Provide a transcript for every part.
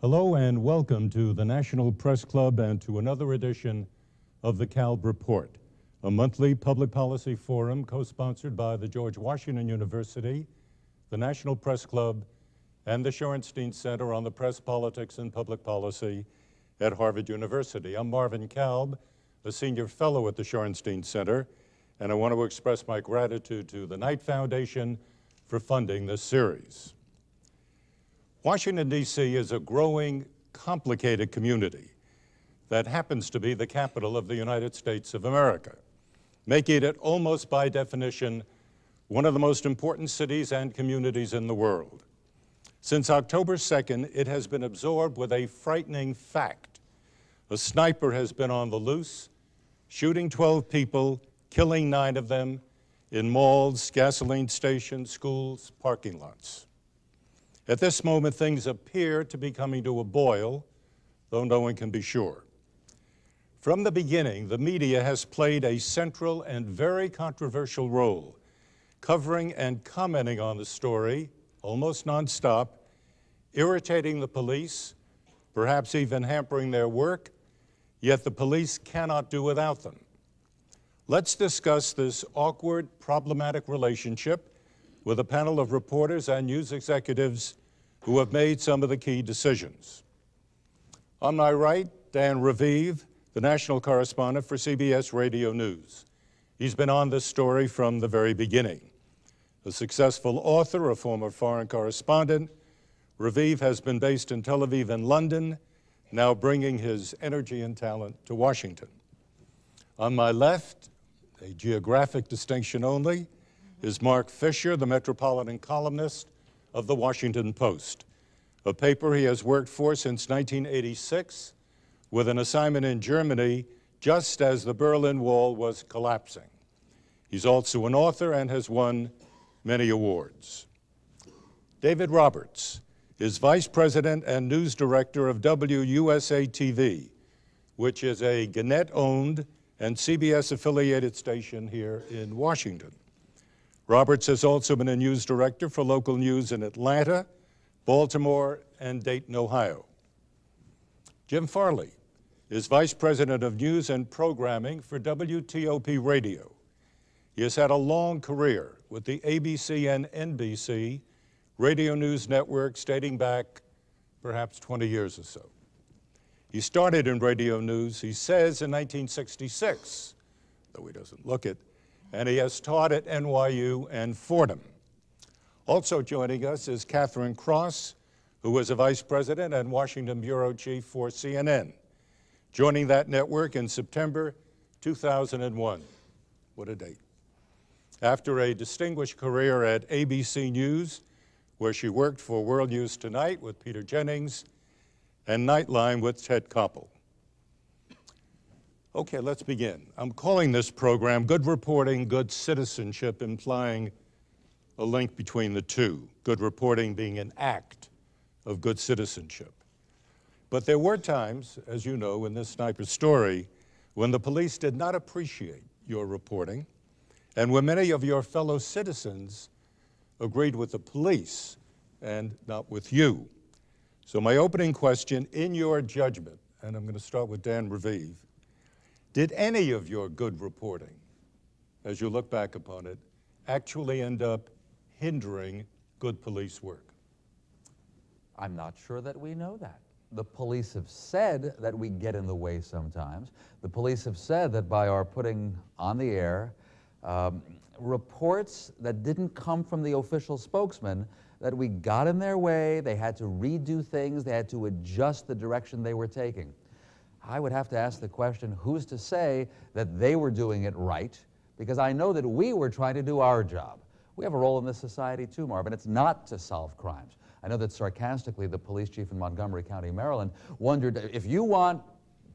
Hello and welcome to the National Press Club and to another edition of the Kalb Report, a monthly public policy forum co-sponsored by the George Washington University, the National Press Club, and the Shorenstein Center on the Press, Politics, and Public Policy at Harvard University. I'm Marvin Kalb, a senior fellow at the Shorenstein Center, and I want to express my gratitude to the Knight Foundation for funding this series. Washington, D.C. is a growing, complicated community that happens to be the capital of the United States of America, making it almost by definition one of the most important cities and communities in the world. Since October 2nd, it has been absorbed with a frightening fact. A sniper has been on the loose, shooting 12 people, killing 9 of them in malls, gasoline stations, schools, parking lots. At this moment, things appear to be coming to a boil, though no one can be sure. From the beginning, the media has played a central and very controversial role, covering and commenting on the story almost nonstop, irritating the police, perhaps even hampering their work, yet the police cannot do without them. Let's discuss this awkward, problematic relationship with a panel of reporters and news executives who have made some of the key decisions. On my right, Dan Raviv, the national correspondent for CBS Radio News. He's been on this story from the very beginning. A successful author, a former foreign correspondent, Raviv has been based in Tel Aviv and London, now bringing his energy and talent to Washington. On my left, a geographic distinction only, is Mark Fisher, the metropolitan columnist of the Washington Post, a paper he has worked for since 1986 with an assignment in Germany just as the Berlin Wall was collapsing. He's also an author and has won many awards. David Roberts is vice president and news director of WUSA-TV, which is a Gannett-owned and CBS-affiliated station here in Washington. Roberts has also been a news director for local news in Atlanta, Baltimore, and Dayton, Ohio. Jim Farley is vice president of news and programming for WTOP Radio. He has had a long career with the ABC and NBC radio news networks dating back perhaps 20 years or so. He started in radio news, he says, in 1966, though he doesn't look it, and he has taught at NYU and Fordham. Also joining us is Catherine Cross, who was a vice president and Washington bureau chief for CNN, joining that network in September 2001. What a date. After a distinguished career at ABC News, where she worked for World News Tonight with Peter Jennings and Nightline with Ted Koppel. Okay, let's begin. I'm calling this program Good Reporting, Good Citizenship, implying a link between the two, good reporting being an act of good citizenship. But there were times, as you know, in this sniper story, when the police did not appreciate your reporting, and when many of your fellow citizens agreed with the police and not with you. So my opening question, in your judgment, and I'm going to start with Dan Raviv, did any of your good reporting, as you look back upon it, actually end up hindering good police work? I'm not sure that we know that. The police have said that we get in the way sometimes. The police have said that by our putting on the air reports that didn't come from the official spokesman, that we got in their way, they had to redo things, they had to adjust the direction they were taking. I would have to ask the question, who's to say that they were doing it right? Because I know that we were trying to do our job. We have a role in this society too, Marvin. It's not to solve crimes. I know that sarcastically the police chief in Montgomery County, Maryland, wondered if you want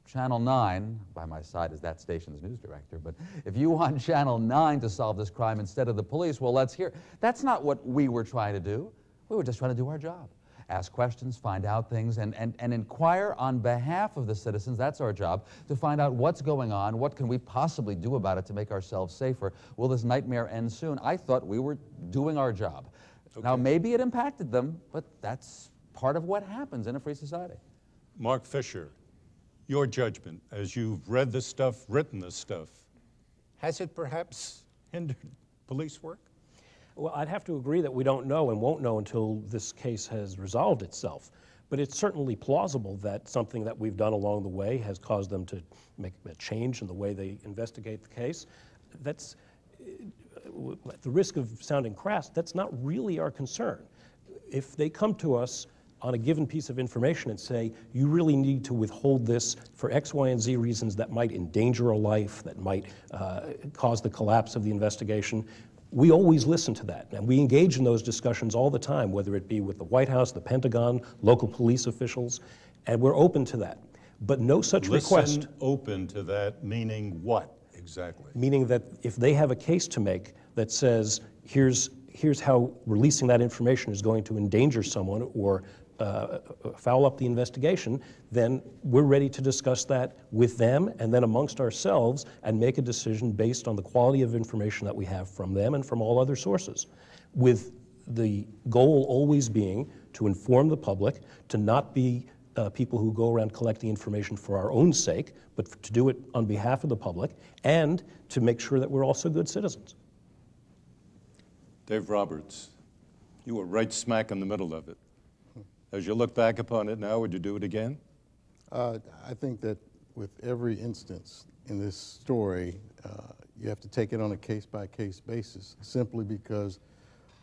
Channel 9, by my side is that station's news director, but if you want Channel 9 to solve this crime instead of the police, well, let's hear. That's not what we were trying to do. We were just trying to do our job. Ask questions, find out things, and inquire on behalf of the citizens. That's our job, to find out what's going on, what can we possibly do about it to make ourselves safer. Will this nightmare end soon? I thought we were doing our job. Okay. Now, maybe it impacted them, but that's part of what happens in a free society. Mark Fisher, your judgment, as you've read this stuff, written this stuff, has it perhaps hindered police work? Well, I'd have to agree that we don't know and won't know until this case has resolved itself. But it's certainly plausible that something that we've done along the way has caused them to make a change in the way they investigate the case. That's, at the risk of sounding crass, that's not really our concern. If they come to us on a given piece of information and say, you really need to withhold this for X, Y, and Z reasons that might endanger a life, that might cause the collapse of the investigation, we always listen to that, and we engage in those discussions all the time, whether it be with the White House, the Pentagon, local police officials, and we're open to that. But no such request. Open to that, meaning what exactly? Meaning that if they have a case to make that says, here's how releasing that information is going to endanger someone or foul up the investigation, then we're ready to discuss that with them and then amongst ourselves and make a decision based on the quality of information that we have from them and from all other sources, with the goal always being to inform the public, to not be people who go around collecting information for our own sake, but to do it on behalf of the public and to make sure that we're also good citizens. Dave Roberts, you were right smack in the middle of it. As you look back upon it now, would you do it again? I think that with every instance in this story, you have to take it on a case-by-case basis, simply because,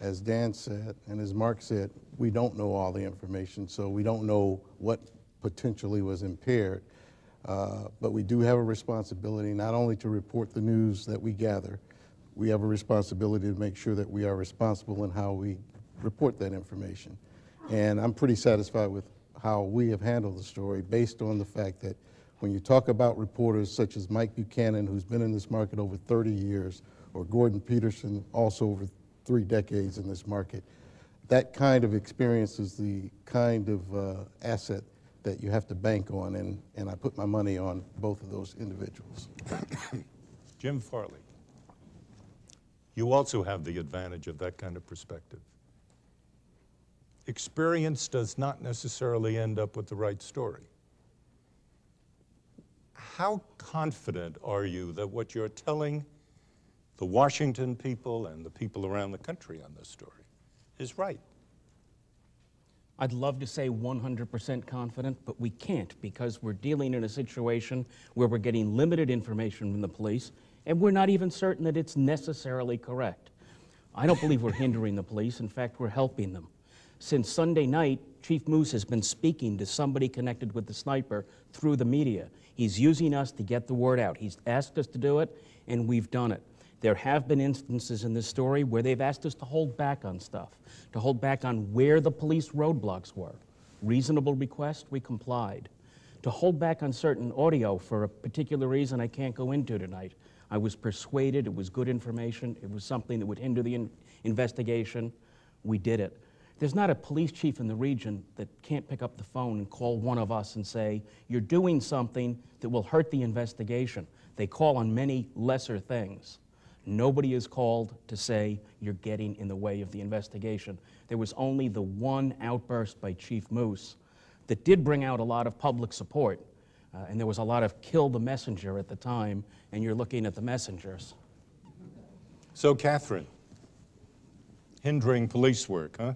as Dan said and as Mark said, we don't know all the information, so we don't know what potentially was impaired. But we do have a responsibility not only to report the news that we gather, we have a responsibility to make sure that we are responsible in how we report that information. And I'm pretty satisfied with how we have handled the story based on the fact that when you talk about reporters such as Mike Buchanan, who's been in this market over 30 years, or Gordon Peterson, also over 3 decades in this market, that kind of experience is the kind of asset that you have to bank on, and I put my money on both of those individuals. Jim Farley, you also have the advantage of that kind of perspective. Experience does not necessarily end up with the right story. How confident are you that what you're telling the Washington people and the people around the country on this story is right? I'd love to say 100% confident, but we can't, because we're dealing in a situation where we're getting limited information from the police, and we're not even certain that it's necessarily correct. I don't believe we're hindering the police. In fact, we're helping them. Since Sunday night, Chief Moose has been speaking to somebody connected with the sniper through the media. He's using us to get the word out. He's asked us to do it, and we've done it. There have been instances in this story where they've asked us to hold back on stuff, to hold back on where the police roadblocks were. Reasonable request, we complied. To hold back on certain audio for a particular reason I can't go into tonight. I was persuaded it was good information, it was something that would hinder the investigation. We did it. There's not a police chief in the region that can't pick up the phone and call one of us and say, you're doing something that will hurt the investigation. They call on many lesser things. Nobody is called to say you're getting in the way of the investigation. There was only the one outburst by Chief Moose that did bring out a lot of public support. And there was a lot of kill the messenger at the time, and you're looking at the messengers. So, Catherine, hindering police work, huh?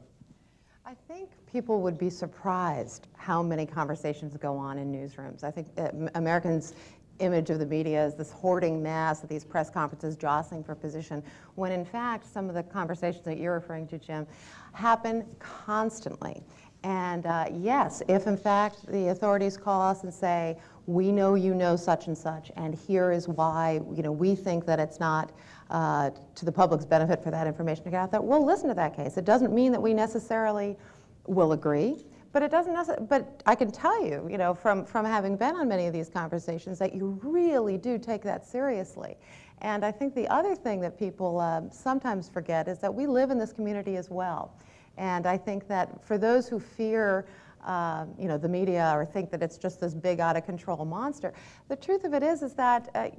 I think people would be surprised how many conversations go on in newsrooms. I think Americans' image of the media is this hoarding mass of these press conferences jostling for position, when in fact some of the conversations that you're referring to, Jim, happen constantly. And yes, if in fact the authorities call us and say, we know you know such and such, and here is why we think that it's not to the public's benefit for that information to get out there, we'll listen to that case. It doesn't mean that we necessarily will agree, but it doesn't. But I can tell you, from having been on many of these conversations, that you really do take that seriously. And I think the other thing that people sometimes forget is that we live in this community as well. And I think that for those who fear the media or think that it's just this big out-of-control monster, the truth of it is that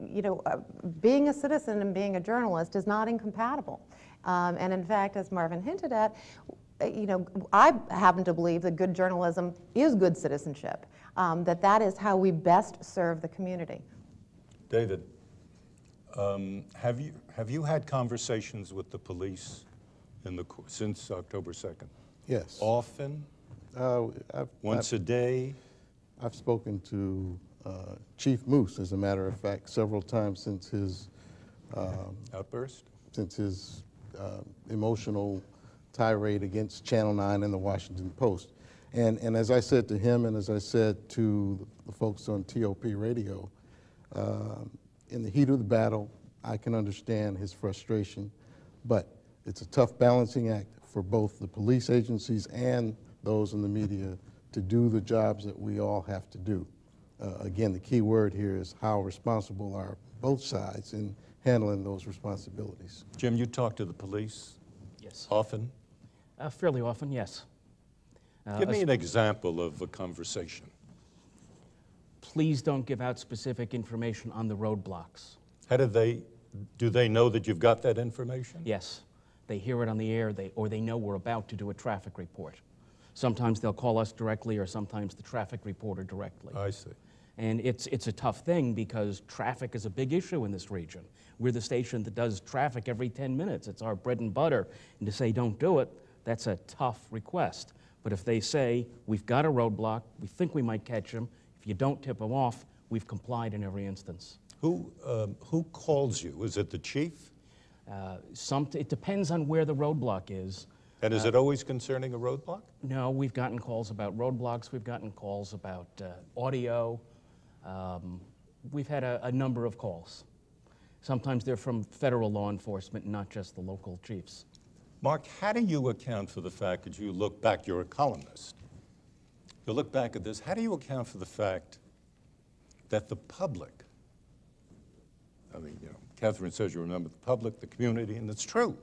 being a citizen and being a journalist is not incompatible. And in fact, as Marvin hinted at, you know, I happen to believe that good journalism is good citizenship, that is how we best serve the community. David, have you had conversations with the police since October 2nd? Yes. Often? Once a day? I've spoken to Chief Moose, as a matter of fact, several times since his outburst? Since his emotional tirade against Channel 9 and the Washington Post. And as I said to him, and as I said to the folks on TOP radio, in the heat of the battle, I can understand his frustration, but it's a tough balancing act for both the police agencies and those in the media to do the jobs that we all have to do. Again, the key word here is how responsible are both sides in handling those responsibilities. Jim, you talk to the police? Yes. Often? Fairly often, yes. Give me an example of a conversation. Please don't give out specific information on the roadblocks. How do they know that you've got that information? Yes. They hear it on the air, or they know we're about to do a traffic report. Sometimes they'll call us directly, or sometimes the traffic reporter directly. I see. And it's a tough thing because traffic is a big issue in this region. We're the station that does traffic every 10 minutes. It's our bread and butter. And to say don't do it, that's a tough request. But if they say, we've got a roadblock, we think we might catch him, if you don't tip him off, we've complied in every instance. Who calls you? Is it the chief? It depends on where the roadblock is. And is it always concerning a roadblock? No, we've gotten calls about roadblocks. We've gotten calls about audio. We've had a number of calls. Sometimes they're from federal law enforcement, not just the local chiefs. Mark, how do you account for the fact that you look back, you're a columnist, you look back at this, how do you account for the fact that the public, I mean, you know, Catherine says you remember the public, the community, and it's true,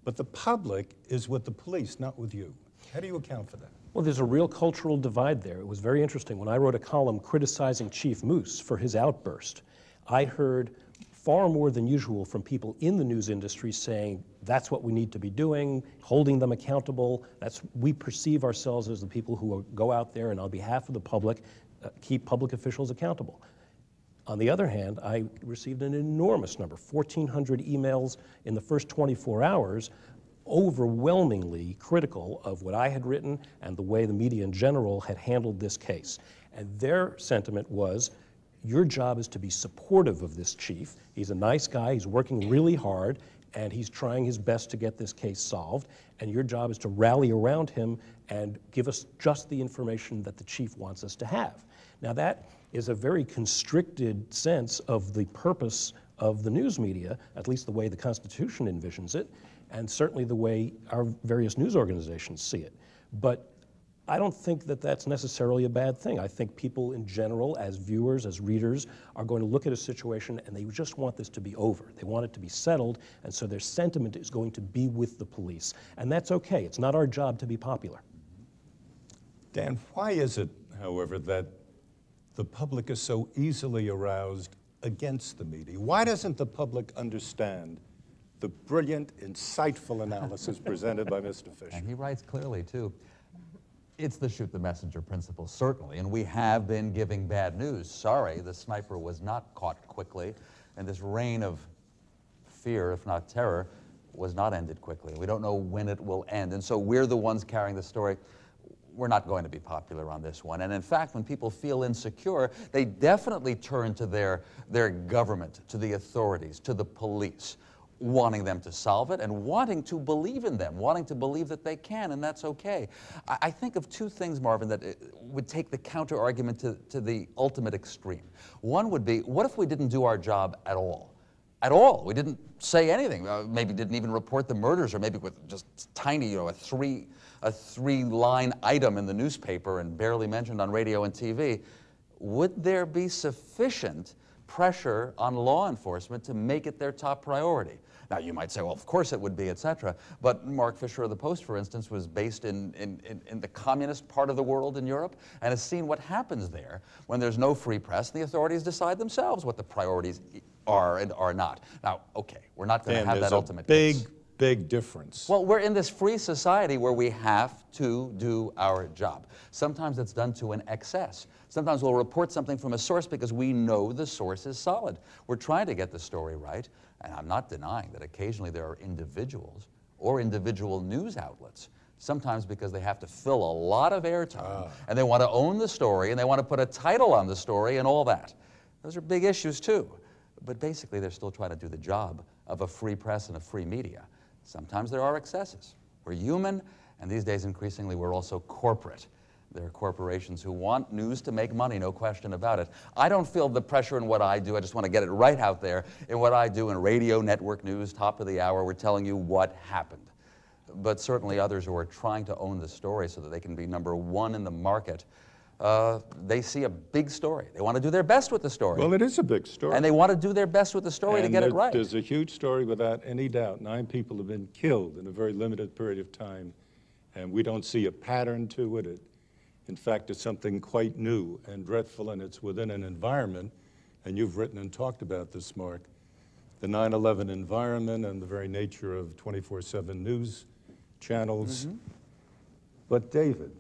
but the public is with the police, not with you. How do you account for that? Well, there's a real cultural divide there. It was very interesting. When I wrote a column criticizing Chief Moose for his outburst, I heard far more than usual from people in the news industry saying that's what we need to be doing, holding them accountable. We perceive ourselves as the people who go out there and on behalf of the public keep public officials accountable. On the other hand, I received an enormous number, 1,400 emails in the first 24 hours, overwhelmingly critical of what I had written and the way the media in general had handled this case. And their sentiment was, your job is to be supportive of this chief. He's a nice guy, he's working really hard, and he's trying his best to get this case solved, and your job is to rally around him and give us just the information that the chief wants us to have. Now that is a very constricted sense of the purpose of the news media, at least the way the Constitution envisions it, and certainly the way our various news organizations see it. But I don't think that that's necessarily a bad thing. I think people in general, as viewers, as readers, are going to look at a situation and they just want this to be over. They want it to be settled, and so their sentiment is going to be with the police. And that's okay. It's not our job to be popular. Dan, why is it, however, that the public is so easily aroused against the media? Why doesn't the public understand the brilliant, insightful analysis presented by Mr. Fisher? And he writes clearly, too. It's the shoot the messenger principle, certainly, and we have been giving bad news. Sorry, the sniper was not caught quickly, and this reign of fear, if not terror, was not ended quickly. We don't know when it will end, and so we're the ones carrying the story. We're not going to be popular on this one, and in fact, when people feel insecure, they definitely turn to their government, to the authorities, to the police, wanting them to solve it and wanting to believe in them, wanting to believe that they can, and that's okay. I think of two things, Marvin, that would take the counter-argument to the ultimate extreme. One would be, what if we didn't do our job at all? At all. We didn't say anything. Maybe didn't even report the murders, or maybe with just tiny, a three-line item in the newspaper and barely mentioned on radio and TV. Would there be sufficient pressure on law enforcement to make it their top priority? Now, you might say, well, of course it would be, etc. But Mark Fisher of the Post, for instance, was based in the communist part of the world in Europe and has seen what happens there when there's no free press and the authorities decide themselves what the priorities are and are not. Now, okay, we're not going to have that ultimate case. big difference. Well, we're in this free society where we have to do our job. Sometimes it's done to an excess. Sometimes we'll report something from a source because we know the source is solid. We're trying to get the story right, and I'm not denying that occasionally there are individuals or individual news outlets, sometimes because they have to fill a lot of airtime, and they want to own the story, and they want to put a title on the story and all that. Those are big issues too. But basically, they're still trying to do the job of a free press and a free media. Sometimes there are excesses. We're human, and these days, increasingly, we're also corporate. There are corporations who want news to make money, no question about it. I don't feel the pressure in what I do. I just want to get it right out there. In what I do in radio network news, top of the hour, we're telling you what happened. But certainly others who are trying to own the story so that they can be #1 in the market, they see a big story. They want to do their best with the story. Well, it is a big story. And they want to do their best with the story to get it right. There's a huge story without any doubt. 9 people have been killed in a very limited period of time, and we don't see a pattern to it. In fact, it's something quite new and dreadful, and it's within an environment, and you've written and talked about this, Mark, the 9/11 environment and the very nature of 24/7 news channels. But David,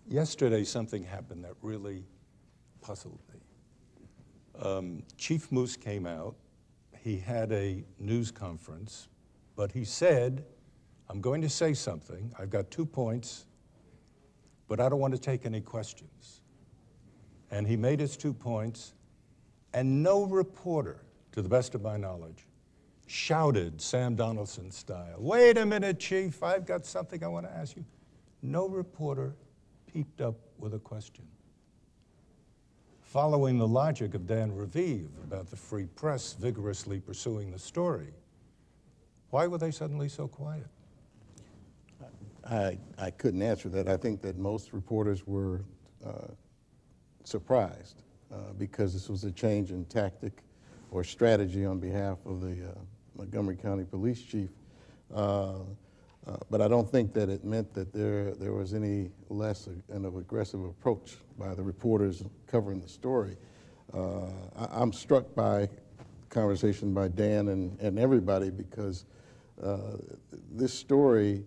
yesterday something happened that really puzzled me. Chief Moose came out. He had a news conference, but he said, I'm going to say something. I've got 2 points, but I don't want to take any questions. And he made his 2 points, and no reporter, to the best of my knowledge, shouted Sam Donaldson style, wait a minute, Chief, I've got something I want to ask you. No reporter peeped up with a question. Following the logic of Dan Raviv about the free press vigorously pursuing the story, why were they suddenly so quiet? I couldn't answer that. I think that most reporters were surprised because this was a change in tactic or strategy on behalf of the Montgomery County Police Chief. But I don't think that it meant that there was any less an aggressive approach by the reporters covering the story. I'm struck by conversation by Dan and everybody because this story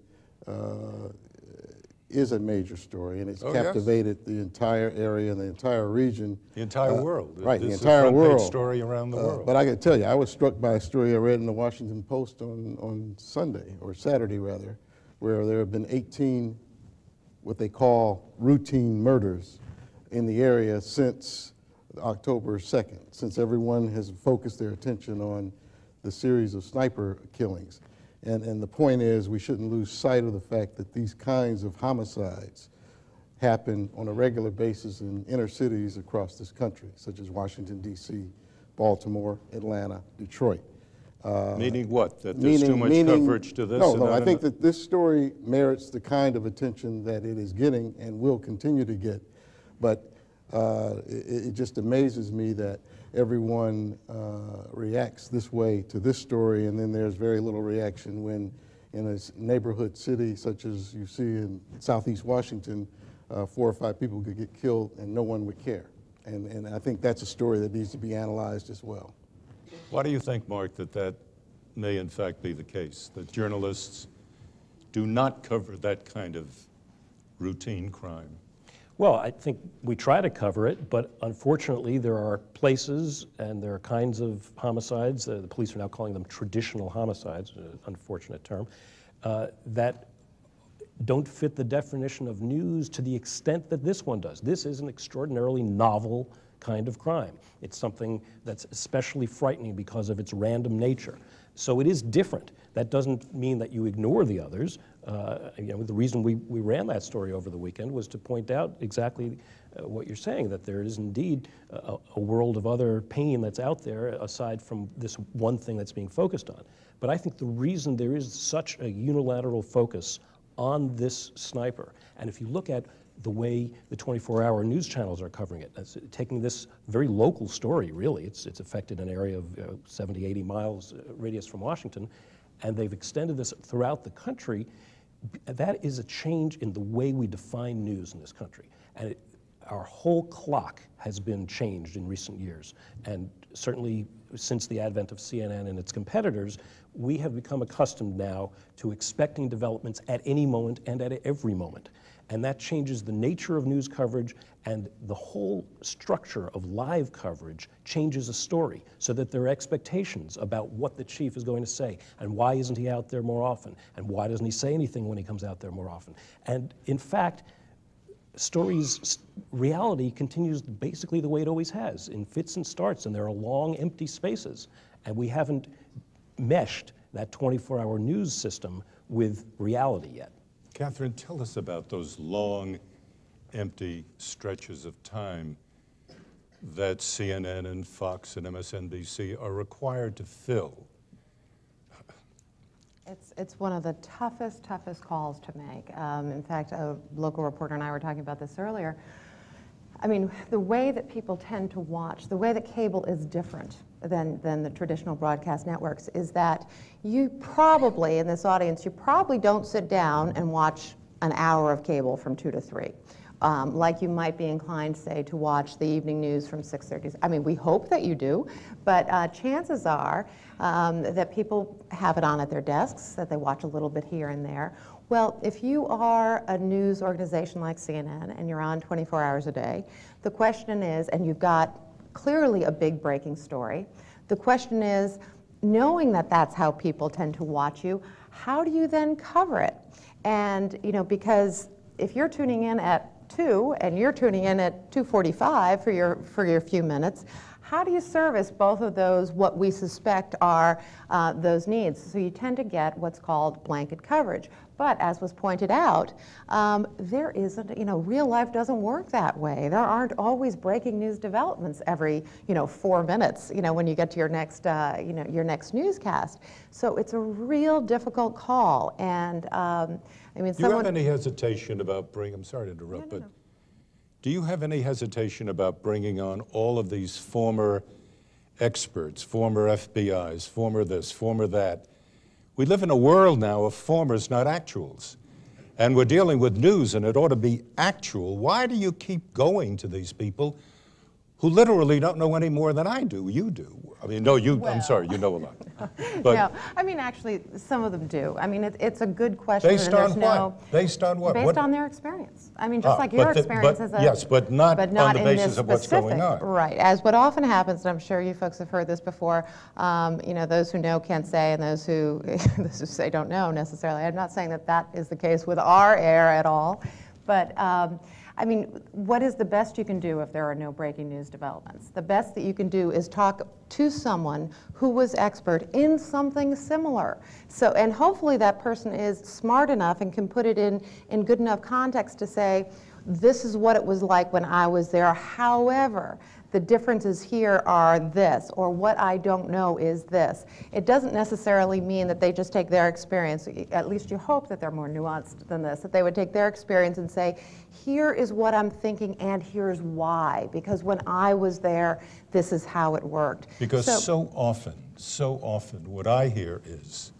is a major story, and it's captivated the entire area and the entire region. The entire world. Right, this the entire is a world. front-page story around the world. But I can tell you, I was struck by a story I read in the Washington Post on Sunday, or Saturday rather, where there have been 18 what they call routine murders in the area since October 2nd, since everyone has focused their attention on the series of sniper killings. And the point is, we shouldn't lose sight of the fact that these kinds of homicides happen on a regular basis in inner cities across this country, such as Washington, D.C., Baltimore, Atlanta, Detroit. Meaning what? That there's too much coverage to this? No, I think that this story merits the kind of attention that it is getting and will continue to get. But it just amazes me that everyone reacts this way to this story, and then there's very little reaction when in a neighborhood city such as you see in Southeast Washington, 4 or 5 people could get killed and no one would care. And I think that's a story that needs to be analyzed as well. Why do you think, Mark, that may in fact be the case, that journalists do not cover that kind of routine crime? Well, I think we try to cover it, but unfortunately there are places and there are kinds of homicides, the police are now calling them traditional homicides, an unfortunate term, that don't fit the definition of news to the extent that this one does. This is an extraordinarily novel kind of crime. It's something that's especially frightening because of its random nature. So it is different. That doesn't mean that you ignore the others. The reason we ran that story over the weekend was to point out exactly what you're saying, that there is indeed a world of other pain that's out there aside from this one thing that's being focused on. But I think the reason there is such a unilateral focus on this sniper, and if you look at the way the 24-hour news channels are covering it, that's taking this very local story, really, it's affected an area of 70, 80 miles radius from Washington, and they've extended this throughout the country. That is a change in the way we define news in this country. And our whole clock has been changed in recent years. And certainly since the advent of CNN and its competitors, we have become accustomed now to expecting developments at any moment and at every moment. And that changes the nature of news coverage, and the whole structure of live coverage changes a story, so that there are expectations about what the chief is going to say, and why isn't he out there more often, and why doesn't he say anything when he comes out there more often. And in fact, reality continues basically the way it always has, in fits and starts, and there are long empty spaces. And we haven't meshed that 24-hour news system with reality yet. Catherine, tell us about those long, empty stretches of time that CNN and Fox and MSNBC are required to fill. It's one of the toughest calls to make. In fact, a local reporter and I were talking about this earlier. I mean, the way that people tend to watch, the way that cable is different than the traditional broadcast networks is that you probably, in this audience, you probably don't sit down and watch an hour of cable from 2 to 3. Like you might be inclined, say, to watch the evening news from 6:30. I mean, we hope that you do, but chances are that people have it on at their desks, that they watch a little bit here and there. Well, if you are a news organization like CNN and you're on 24 hours a day, the question is, and you've got clearly a big breaking story, the question is, knowing that that's how people tend to watch you, how do you then cover it? And, you know, because if you're tuning in at 2 and you're tuning in at 2:45 for your few minutes, how do you service both of those, what we suspect are those needs? So you tend to get what's called blanket coverage. But as was pointed out, there isn't, you know, real life doesn't work that way. There aren't always breaking news developments every, 4 minutes, when you get to your next, your next newscast. So it's a real difficult call. And I mean, do you have any hesitation about bringing, I'm sorry to interrupt, but do you have any hesitation about bringing on all of these former experts, former FBIs, former this, former that? We live in a world now of formers, not actuals. And we're dealing with news, and it ought to be actual. Why do you keep going to these people who literally don't know any more than I do? You do. I mean, no, you, well, I'm sorry, you know a lot. But no, I mean, actually, some of them do. I mean, it's a good question. Based on what? Based on what? Based on their experience. I mean, just like your experience as a... Yes, but not on the basis of what's going on. Right. As what often happens, and I'm sure you folks have heard this before, those who know can't say, and those who, those who say don't know necessarily. I'm not saying that that is the case with our air at all, but I mean, what is the best you can do if there are no breaking news developments? The best that you can do is talk to someone who was expert in something similar. So, and hopefully that person is smart enough and can put it in good enough context to say, this is what it was like when I was there. However, the differences here are this, or what I don't know is this. It doesn't necessarily mean that they just take their experience, at least you hope that they're more nuanced than this, that they would take their experience and say, here is what I'm thinking and here's why, because when I was there, this is how it worked. Because so often, what I hear is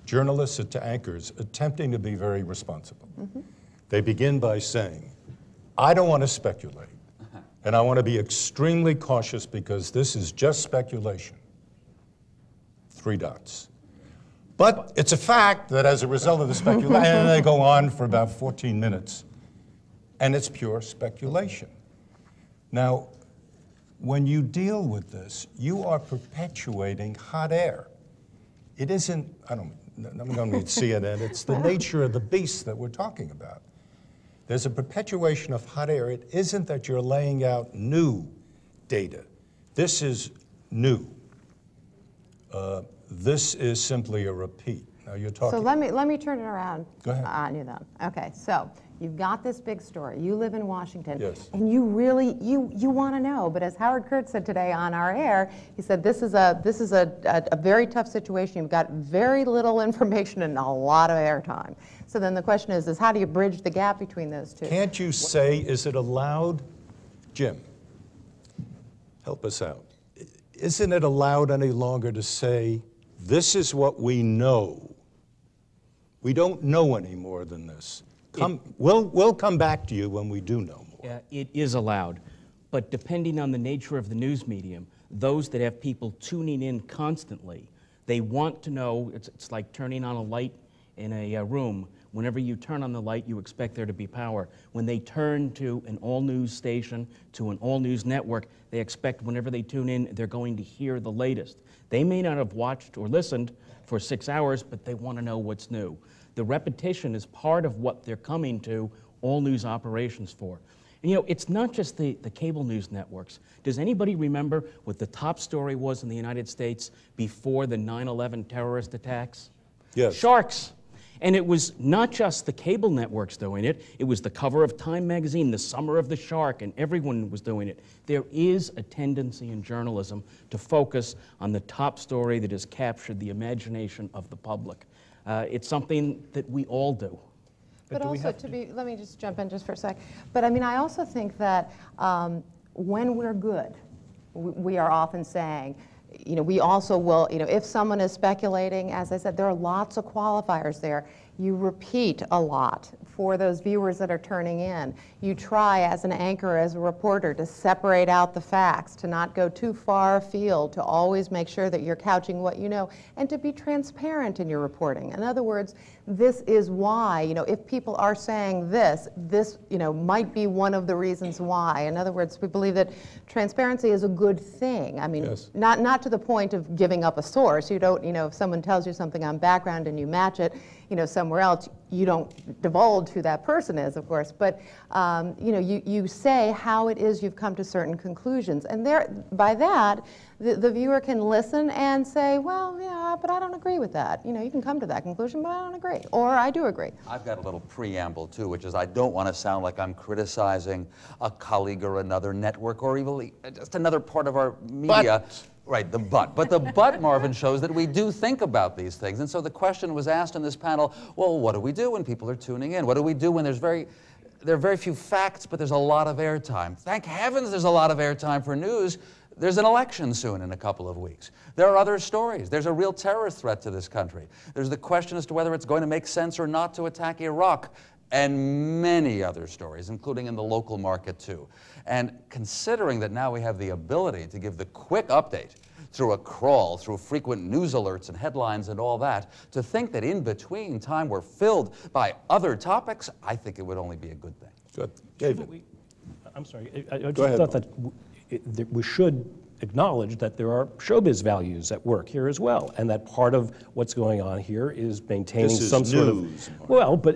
journalists to anchors attempting to be very responsible. Mm-hmm. They begin by saying, I don't want to speculate. And I want to be extremely cautious because this is just speculation. 3 dots. But it's a fact that as a result of the speculation, and they go on for about 14 minutes, and it's pure speculation. Now, when you deal with this, you are perpetuating hot air. It isn't, I'm going to read CNN, it's the nature of the beast that we're talking about. There's a perpetuation of hot air. It isn't that you're laying out new data. This is new. This is simply a repeat. Now you're talking. So let me turn it around. Go ahead. On you then. Okay, so you've got this big story. You live in Washington. Yes. And you really, you want to know. But as Howard Kurtz said today on our air, he said this is a very tough situation. You've got very little information and a lot of airtime. So then the question is how do you bridge the gap between those two? Can't you say, is it allowed, Jim, help us out. Isn't it allowed any longer to say, this is what we know? We don't know any more than this. We'll come back to you when we do know more. It is allowed. But depending on the nature of the news medium, those that have people tuning in constantly, they want to know, it's like turning on a light in a room. Whenever you turn on the light, you expect there to be power. When they turn to an all-news station, to an all-news network, they expect whenever they tune in, they're going to hear the latest. They may not have watched or listened for 6 hours, but they want to know what's new. The repetition is part of what they're coming to all-news operations for. And, you know, it's not just the cable news networks. Does anybody remember what the top story was in the United States before the 9/11 terrorist attacks? Yes. Sharks. And it was not just the cable networks doing it, it was the cover of Time magazine, the Summer of the Shark, and everyone was doing it. There is a tendency in journalism to focus on the top story that has captured the imagination of the public. It's something that we all do. But also let me just jump in just for a sec. But I mean, I also think that when we're good, we are often saying, you know, we also will, you know, if someone is speculating, as I said, there are lots of qualifiers there. You repeat a lot for those viewers that are turning in. You try as an anchor, as a reporter, to separate out the facts, to not go too far afield, to always make sure that you're couching what you know, and to be transparent in your reporting. In other words, this is why, you know, if people are saying this, you know, might be one of the reasons why. In other words, we believe that transparency is a good thing. I mean, yes. not to the point of giving up a source. You don't, you know, if someone tells you something on background and you match it, you know, somewhere else, you don't divulge who that person is, of course, but you know, you say how it is you've come to certain conclusions, and there, by that, the viewer can listen and say, well, yeah, but I don't agree with that. You know, you can come to that conclusion, but I don't agree, or I do agree. I've got a little preamble too, which is I don't want to sound like I'm criticizing a colleague or another network or even just another part of our media. Right, the but. But the but, Marvin, shows that we do think about these things. And so the question was asked in this panel, well, what do we do when people are tuning in? What do we do when there are very few facts, but there's a lot of airtime? Thank heavens there's a lot of airtime for news. There's an election soon in a couple of weeks. There are other stories. There's a real terrorist threat to this country. There's the question as to whether it's going to make sense or not to attack Iraq, and many other stories, including in the local market too. And considering that now we have the ability to give the quick update through a crawl, through frequent news alerts and headlines and all that, to think that in between time we're filled by other topics, I think it would only be a good thing. Good. David. I'm sorry. I just thought that we should acknowledge that there are showbiz values at work here as well, and that part of what's going on here is maintaining some sort of... Well, but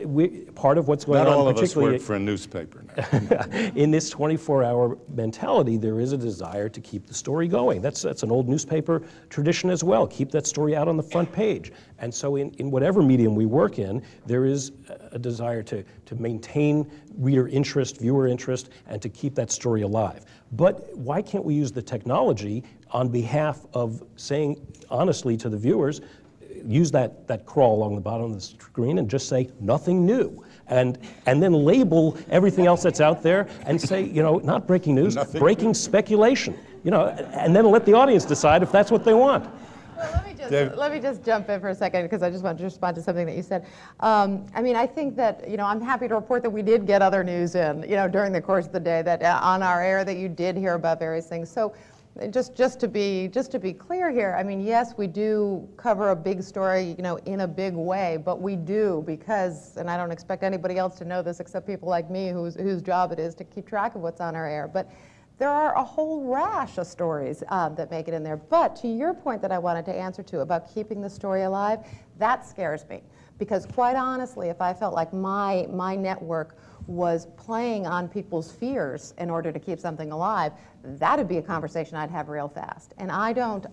part of what's going on... Not all of us work for a newspaper now. In this 24-hour mentality, there is a desire to keep the story going. That's an old newspaper tradition as well. Keep that story out on the front page. And so in whatever medium we work in, there is a desire to maintain reader interest, viewer interest, and to keep that story alive. But why can't we use the technology on behalf of saying honestly to the viewers, use that crawl along the bottom of the screen and just say nothing new, and then label everything else that's out there and say, you know, not breaking news, breaking speculation, you know, and then let the audience decide if that's what they want. Well, let me just jump in for a second, because I just want to respond to something that you said. I mean, I think that, you know, I'm happy to report that we did get other news in, you know, during the course of the day, that on our air that you did hear about various things. So just to be clear here, I mean, yes, we do cover a big story, you know, in a big way, but we do because, and I don't expect anybody else to know this except people like me whose job it is to keep track of what's on our air. But there are a whole rash of stories that make it in there. But to your point that I wanted to answer to about keeping the story alive, that scares me. Because quite honestly, if I felt like my network was playing on people's fears in order to keep something alive, that'd be a conversation I'd have real fast. And I don't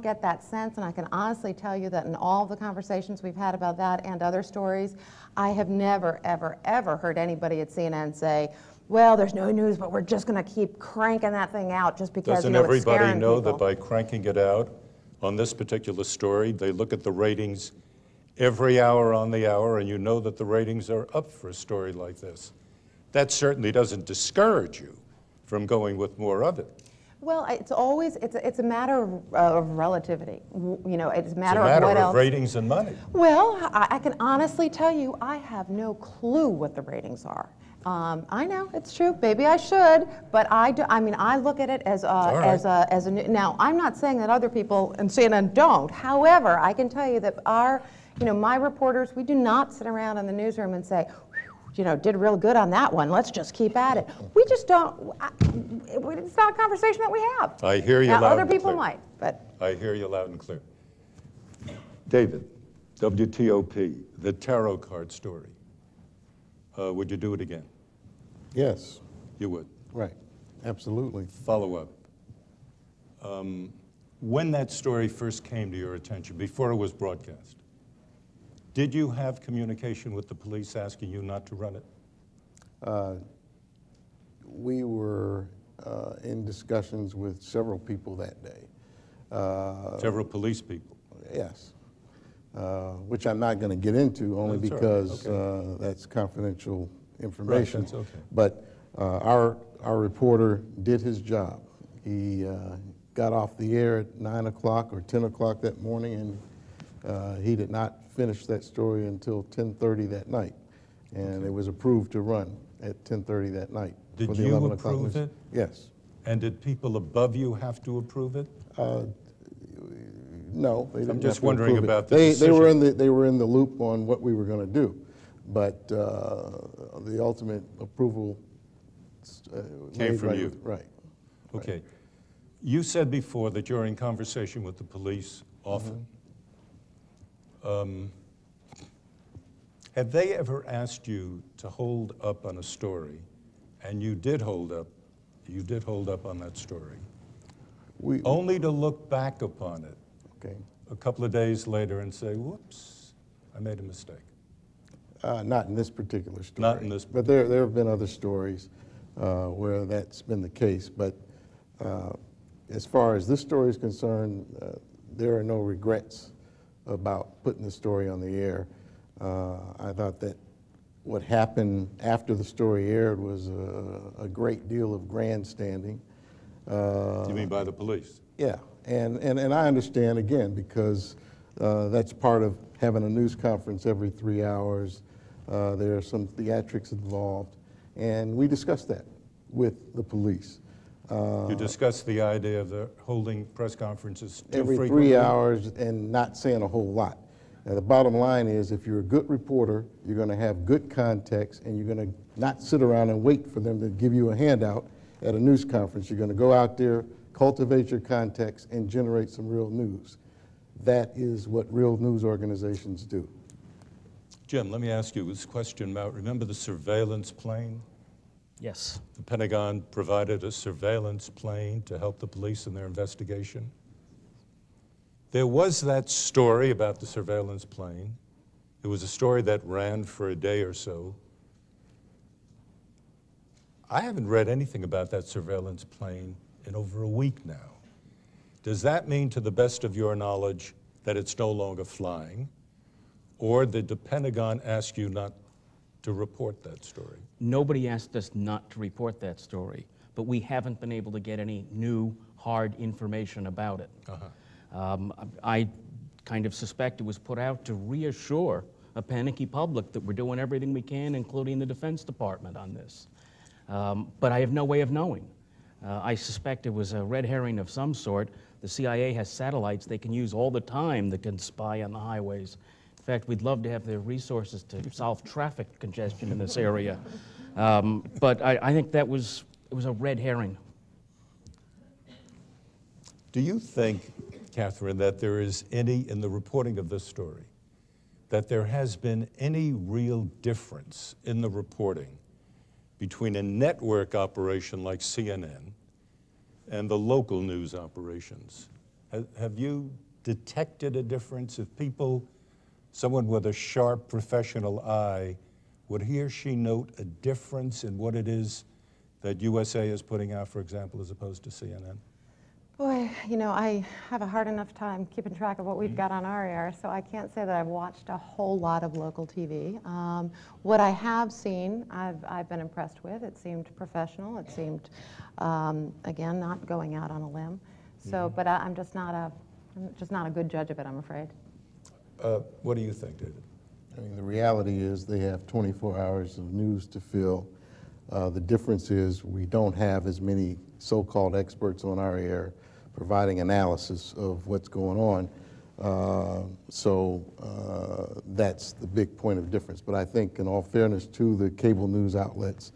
get that sense, and I can honestly tell you that in all the conversations we've had about that and other stories, I have never, ever, ever heard anybody at CNN say, well, there's no news, but we're just going to keep cranking that thing out just because, Doesn't you know, it's scaring everybody know people. that by cranking it out on this particular story, they look at the ratings every hour on the hour, and you know that the ratings are up for a story like this? That certainly doesn't discourage you from going with more of it. Well, it's always, it's a matter of relativity. You know, it's a matter of what else. ratings and money. Well, I can honestly tell you, I have no clue what the ratings are. I know, it's true. Maybe I should, but I do. I mean, I look at it as a now, I'm not saying that other people in CNN don't. However, I can tell you that my reporters, we do not sit around in the newsroom and say, did real good on that one. Let's just keep at it. We just don't. It's not a conversation that we have. I hear you now, loud other and people clear. might, but I hear you loud and clear. David, WTOP, the tarot card story. Would you do it again? Yes, You would. right, absolutely. Follow up. When that story first came to your attention, before it was broadcast, did you have communication with the police asking you not to run it? We were in discussions with several people that day. Several police people. Yes, which I'm not going to get into only That's all right. because Okay. that's confidential information. Right, that's okay. But our reporter did his job. He got off the air at 9 o'clock or 10 o'clock that morning, and he did not finish that story until 10:30 that night. And it was approved to run at 10:30 that night. Did for the you 11 o'clock approve news. it? Yes. And did people above you have to approve it? No, they didn't. I'm just have to wondering approve it. about the they were decision. they were in the loop on what we were going to do, but the ultimate approval Came made from right you. with- right. Okay. You said before that you're in conversation with the police often. Have they ever asked you to hold up on a story, and you did hold up on that story, We only to look back upon it okay. a couple of days later and say, whoops, I made a mistake? Not in this particular story. Not in this But there have been other stories where that's been the case. But as far as this story is concerned, there are no regrets about putting the story on the air. I thought that what happened after the story aired was a great deal of grandstanding. You mean by the police? Yeah, and I understand, again, because that's part of having a news conference every 3 hours. There are some theatrics involved, and we discussed that with the police. You discussed the idea of the holding press conferences too Every frequently? 3 hours and not saying a whole lot. Now, the bottom line is, if you're a good reporter, you're going to have good context, and you're going to not sit around and wait for them to give you a handout at a news conference. You're going to go out there, cultivate your context, and generate some real news. That is what real news organizations do. Jim, let me ask you this question about, remember the surveillance plane? Yes. The Pentagon provided a surveillance plane to help the police in their investigation. There was that story about the surveillance plane. It was a story that ran for a day or so. I haven't read anything about that surveillance plane in over a week now. Does that mean, to the best of your knowledge, that it's no longer flying? Or did the Pentagon ask you not to report that story? Nobody asked us not to report that story, but we haven't been able to get any new, hard information about it. I kind of suspect it was put out to reassure a panicky public that we're doing everything we can, including the Defense Department, on this. But I have no way of knowing. I suspect it was a red herring of some sort. The CIA has satellites they can use all the time that can spy on the highways. In fact, we'd love to have the resources to solve traffic congestion in this area. But I think it was a red herring. Do you think, Catherine, that there is any, in the reporting of this story, that there has been any real difference in the reporting between a network operation like CNN and the local news operations? Have you detected a difference? If people, someone with a sharp professional eye, would he or she note a difference in what it is that USA is putting out, for example, as opposed to CNN? boy, I have a hard enough time keeping track of what we've got on our air, so I can't say that I've watched a whole lot of local TV. What I have seen, I've been impressed with. It seemed professional. It seemed, again, not going out on a limb. So, but I'm just not a good judge of it, I'm afraid. What do you think, David? I mean, the reality is they have 24 hours of news to fill. The difference is we don't have as many so-called experts on our air providing analysis of what's going on. That's the big point of difference. But I think, in all fairness to the cable news outlets,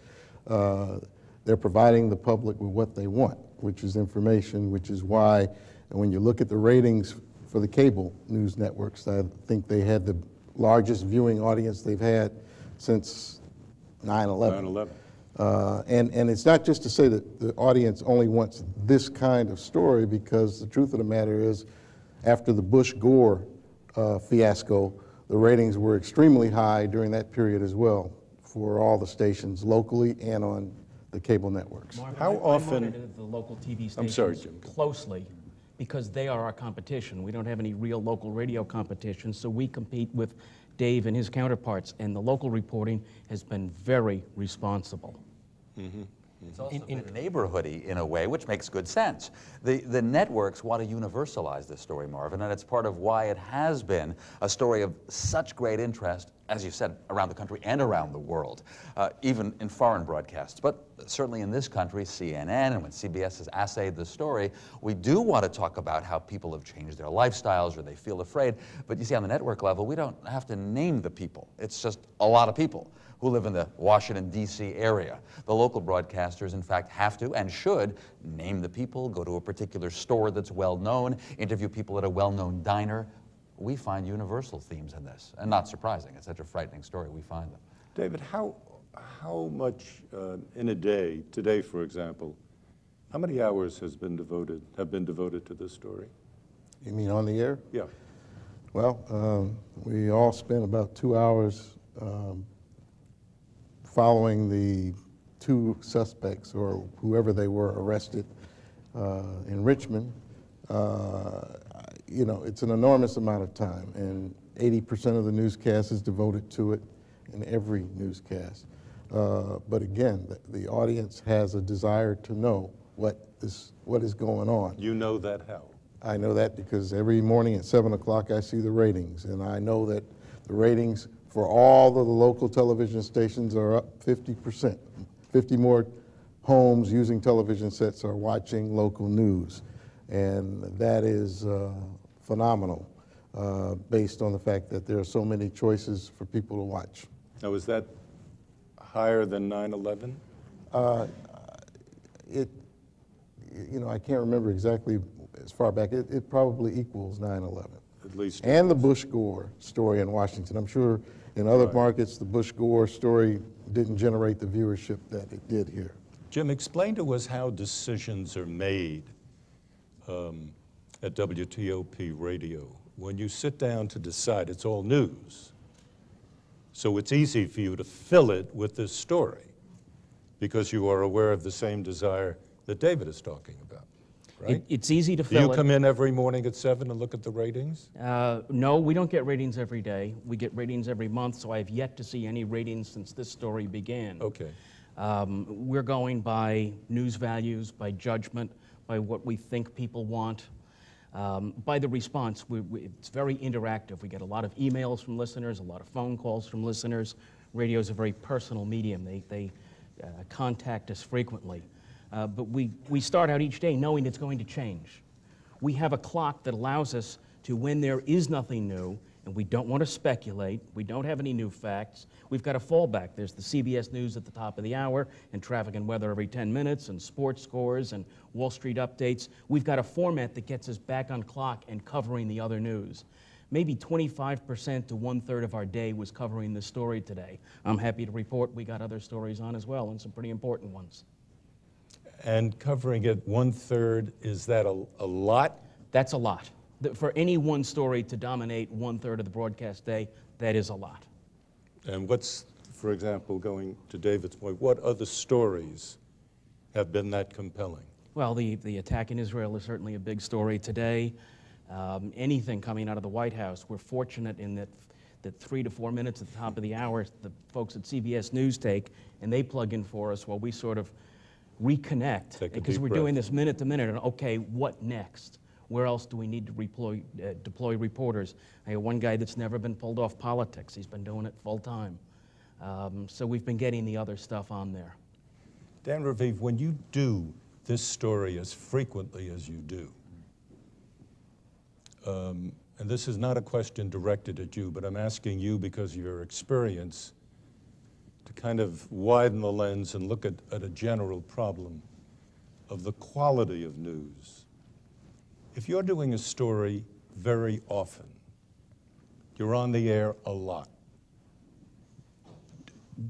they're providing the public with what they want, which is information, which is why, and when you look at the ratings for the cable news networks, I think they had the largest viewing audience they've had since 9/11. 9/11. And it's not just to say that the audience only wants this kind of story, because the truth of the matter is, after the Bush-Gore fiasco, the ratings were extremely high during that period as well for all the stations locally and on the cable networks. Marvin, How I often- monitor the local TV stations I'm sorry, Jim. closely because they are our competition. We don't have any real local radio competition, so we compete with Dave and his counterparts, and the local reporting has been very responsible. It's also been neighborhoody in a way, which makes good sense. The networks want to universalize this story, Marvin, and it's part of why it has been a story of such great interest, as you said, around the country and around the world, even in foreign broadcasts. But certainly in this country, CNN, and when CBS has assayed the story, we do want to talk about how people have changed their lifestyles or they feel afraid. But you see, on the network level, we don't have to name the people. It's just a lot of people who live in the Washington, D.C. area. The local broadcasters, in fact, have to and should name the people, go to a particular store that's well-known, interview people at a well-known diner. We find universal themes in this, and not surprising. It's such a frightening story, we find them. David, how much in a day, today for example, how many hours have been devoted to this story? You mean on the air? Yeah. Well, we all spent about 2 hours following the 2 suspects, or whoever they were, arrested in Richmond. You know, it's an enormous amount of time, and 80% of the newscast is devoted to it in every newscast. But again, the audience has a desire to know what is going on. You know that how? I know that because every morning at 7 o'clock I see the ratings, and I know that the ratings for all of the local television stations are up 50%. 50 more homes using television sets are watching local news, and that is phenomenal based on the fact that there are so many choices for people to watch. Now, is that higher than 9/11? You know, I can't remember exactly as far back. It probably equals 9/11. At least. And the Bush-Gore story in Washington. I'm sure in other markets the Bush-Gore story didn't generate the viewership that it did here. Jim, explain to us how decisions are made at WTOP Radio. When you sit down to decide, it's all news. So it's easy for you to fill it with this story because you are aware of the same desire that David is talking about, right? It's easy to Do fill you it. come in every morning at 7 and look at the ratings? No, we don't get ratings every day. We get ratings every month, so I have yet to see any ratings since this story began. Okay. We're going by news values, by judgment, by what we think people want, by the response. It's very interactive. We get a lot of emails from listeners, a lot of phone calls from listeners. Radio is a very personal medium. They contact us frequently. But we start out each day knowing it's going to change. We have a clock that allows us to, when there is nothing new, and we don't want to speculate, we don't have any new facts, we've got a fallback. There's the CBS News at the top of the hour, and traffic and weather every 10 minutes, and sports scores, and Wall Street updates. We've got a format that gets us back on clock and covering the other news. Maybe 25% to 1/3 of our day was covering this story today. I'm happy to report we got other stories on as well, and some pretty important ones. And covering it 1/3, is that a lot? That's a lot. For any one story to dominate 1/3 of the broadcast day, that is a lot. And what's, for example, going to David's point, what other stories have been that compelling? Well, the attack in Israel is certainly a big story today. Anything coming out of the White House, we're fortunate in that 3 to 4 minutes at the top of the hour, the folks at CBS News take, and they plug in for us while we sort of reconnect. Because we're doing this minute to minute, and okay, what next? Where else do we need to deploy reporters? I have one guy that's never been pulled off politics. He's been doing it full time. So we've been getting the other stuff on there. Dan Raviv, when you do this story as frequently as you do, and this is not a question directed at you, but I'm asking you because of your experience to kind of widen the lens and look at a general problem of the quality of news. If you're doing a story very often, you're on the air a lot,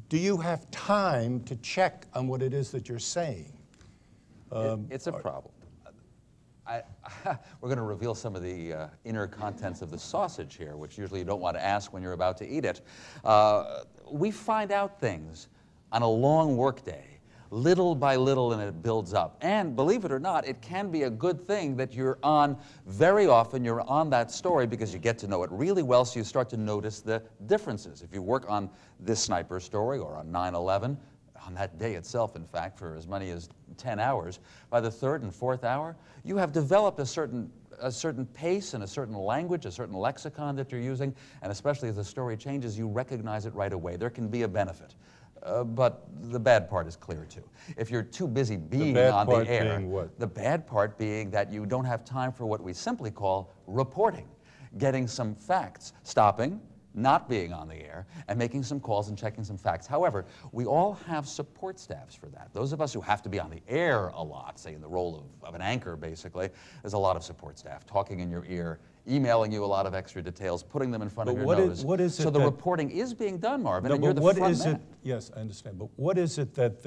do you have time to check on what it is that you're saying? It's a problem. We're going to reveal some of the inner contents of the sausage here, which usually you don't want to ask when you're about to eat it. We find out things on a long workday, little by little, and it builds up. And believe it or not, it can be a good thing that you're on, very often you're on that story because you get to know it really well, so you start to notice the differences. If you work on this sniper story or on 9/11, on that day itself, in fact, for as many as 10 hours, by the third and fourth hour, you have developed a certain pace and a certain language, a certain lexicon that you're using, and especially as the story changes, you recognize it right away. There can be a benefit. But the bad part is clear, too. If you're too busy being on the air, the bad part being that you don't have time for what we simply call reporting, getting some facts, stopping, not being on the air, and making some calls and checking some facts. However, we all have support staffs for that. Those of us who have to be on the air a lot, say in the role of an anchor, basically, there's a lot of support staff talking in your ear, emailing you a lot of extra details, putting them in front of your nose. What is it so the reporting is being done, Marvin, no, and you're the front man. Yes, I understand, but what is it that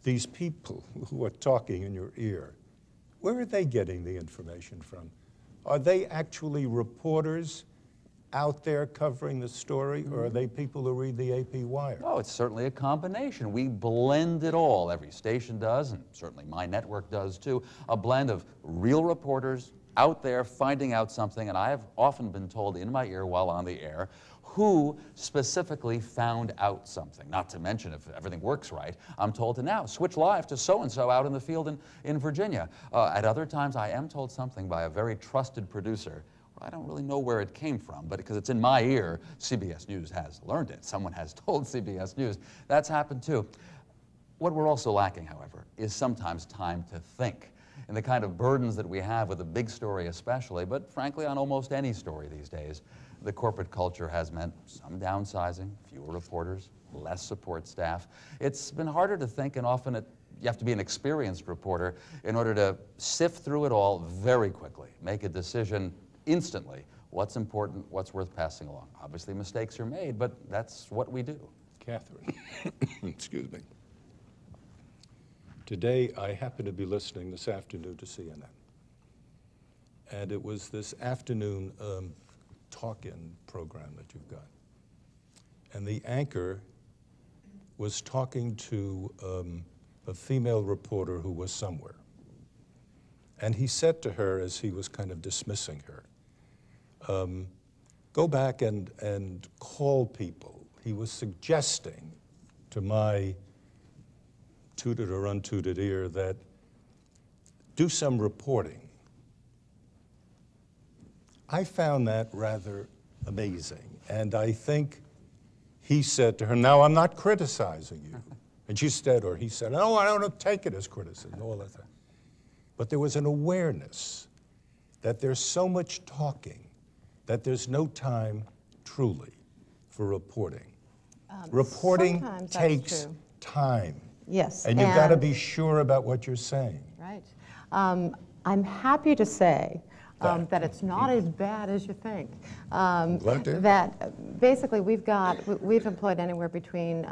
these people who are talking in your ear, where are they getting the information from? Are they actually reporters out there covering the story, or are they people who read the AP Wire? Oh, it's certainly a combination. We blend it all. Every station does, and certainly my network does too, a blend of real reporters out there finding out something, and I have often been told in my ear while on the air who specifically found out something. Not to mention, if everything works right, I'm told to now switch live to so-and-so out in the field in Virginia. At other times, I am told something by a very trusted producer. I don't really know where it came from, but because it's in my ear, CBS News has learned it. Someone has told CBS News. That's happened too. What we're also lacking, however, is sometimes time to think. And the kind of burdens that we have with a big story especially, but frankly on almost any story these days, the corporate culture has meant some downsizing, fewer reporters, less support staff. It's been harder to think, and often you have to be an experienced reporter in order to sift through it all very quickly, make a decision instantly, what's important, what's worth passing along. Obviously mistakes are made, but that's what we do. Catherine, excuse me. Today I happened to be listening this afternoon to CNN. And it was this afternoon talk-in program that you've got. And the anchor was talking to a female reporter who was somewhere. And he said to her, as he was kind of dismissing her, go back and call people. He was suggesting to my tooted or untooted ear that do some reporting. I found that rather amazing. And I think he said to her, now I'm not criticizing you. And she said, or he said, no, I don't take it as criticism, all that. But there was an awareness that there's so much talking that there's no time, truly, for reporting. Reporting takes time. Yes. And you've got to be sure about what you're saying. Right. I'm happy to say that it's not as bad as you think. Glad to. That basically we've employed anywhere between,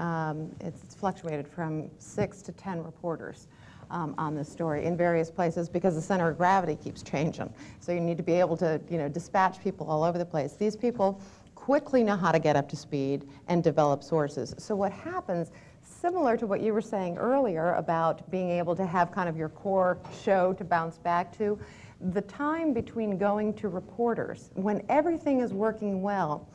it's fluctuated from 6 to 10 reporters on this story in various places because the center of gravity keeps changing. So you need to be able to, dispatch people all over the place. These people quickly know how to get up to speed and develop sources. So what happens, similar to what you were saying earlier about being able to have kind of your core show to bounce back to, the time between going to reporters, when everything is working well,